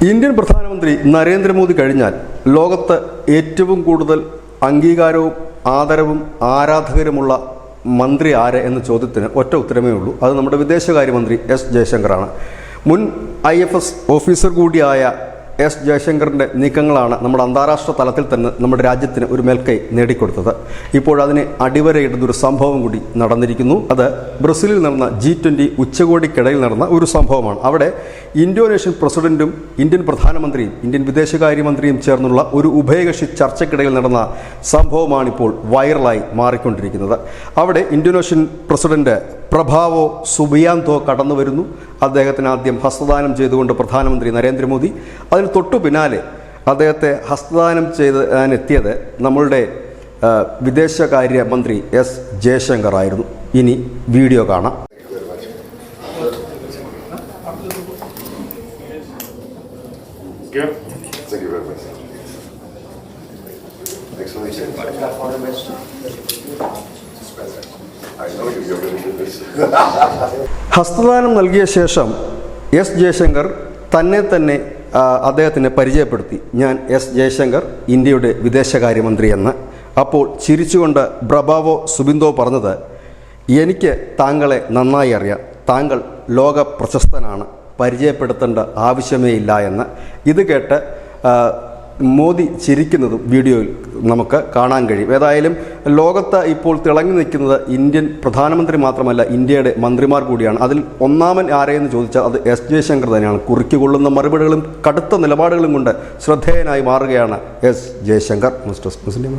Indian പ്രധാനമന്ത്രി നരേന്ദ്രമോദി കഴിഞ്ഞാൽ ലോകത്ത് ഏറ്റവും കൂടുതൽ അംഗീകാരവും ആദരവും ആരാധകരുമുള്ള മന്ത്രി ആര് എന്ന ചോദ്യത്തിന് ഒറ്റ ഉത്തരമേ ഉള്ളൂ. അത് നമ്മുടെ വിദേശകാര്യമന്ത്രി എസ് ജയശങ്കറാണ്. മുൻ IFS ഓഫീസർ കൂടിയായ എസ് ജയശങ്കറിൻ്റെ നീക്കങ്ങളാണ് നമ്മുടെ അന്താരാഷ്ട്ര തലത്തിൽ തന്നെ നമ്മുടെ രാജ്യത്തിന് ഒരു മേൽക്കൈ നേടിക്കൊടുത്തത്. ഇപ്പോഴതിനെ അടിവരയിടുന്നൊരു സംഭവം കൂടി നടന്നിരിക്കുന്നു. അത് ബ്രസീലിൽ നടന്ന G20 ഉച്ചകോടിക്കിടയിൽ നടന്ന ഒരു സംഭവമാണ്. അവിടെ ഇന്തോനേഷ്യൻ പ്രസിഡന്റും ഇന്ത്യൻ പ്രധാനമന്ത്രിയും ഇന്ത്യൻ വിദേശകാര്യമന്ത്രിയും ചേർന്നുള്ള ഒരു ഉഭയകക്ഷി ചർച്ചയ്ക്കിടയിൽ നടന്ന സംഭവമാണിപ്പോൾ വൈറലായി മാറിക്കൊണ്ടിരിക്കുന്നത്. അവിടെ ഇന്തോനേഷ്യൻ പ്രസിഡന്റ് പ്രഭാവോ സുബിയാന്തോ കടന്നു വരുന്നു. അദ്ദേഹത്തിന് ആദ്യം ഹസ്തദാനം ചെയ്തുകൊണ്ട് പ്രധാനമന്ത്രി നരേന്ദ്രമോദി, അതിന് തൊട്ടു പിന്നാലെ അദ്ദേഹത്തെ ഹസ്തദാനം ചെയ്താനെത്തിയത് നമ്മളുടെ വിദേശകാര്യ മന്ത്രി എസ് ജയശങ്കർ ആയിരുന്നു. ഇനി വീഡിയോ കാണാം. ഹസ്തദാനം നൽകിയ ശേഷം എസ് ജയശങ്കർ തന്നെ അദ്ദേഹത്തിനെ പരിചയപ്പെടുത്തി. ഞാൻ എസ് ജയശങ്കർ, ഇന്ത്യയുടെ വിദേശകാര്യമന്ത്രി എന്ന്. അപ്പോൾ ചിരിച്ചുകൊണ്ട് പ്രഭാവോ സുബിന്തോ പറഞ്ഞത്, എനിക്ക് താങ്കളെ നന്നായി അറിയാം, താങ്കൾ ലോക പ്രശസ്തനാണ്, പരിചയപ്പെടുത്തേണ്ട ആവശ്യമേ ഇല്ല എന്ന്. ഇത് കേട്ട് മോദി ചിരിക്കുന്നതും വീഡിയോയിൽ നമുക്ക് കാണാൻ കഴിയും. ഏതായാലും ലോകത്ത് ഇപ്പോൾ തിളങ്ങി നിൽക്കുന്നത് ഇന്ത്യൻ പ്രധാനമന്ത്രി മാത്രമല്ല, ഇന്ത്യയുടെ മന്ത്രിമാർ കൂടിയാണ്. അതിൽ ഒന്നാമൻ ആരെയെന്ന് ചോദിച്ചാൽ അത് എസ് ജയശങ്കർ തന്നെയാണ്. കുറിക്കുകൊള്ളുന്ന മറുപടികളും കടുത്ത നിലപാടുകളും കൊണ്ട് ശ്രദ്ധേയനായി മാറുകയാണ് എസ് ജയശങ്കർ. മുസ്ലിം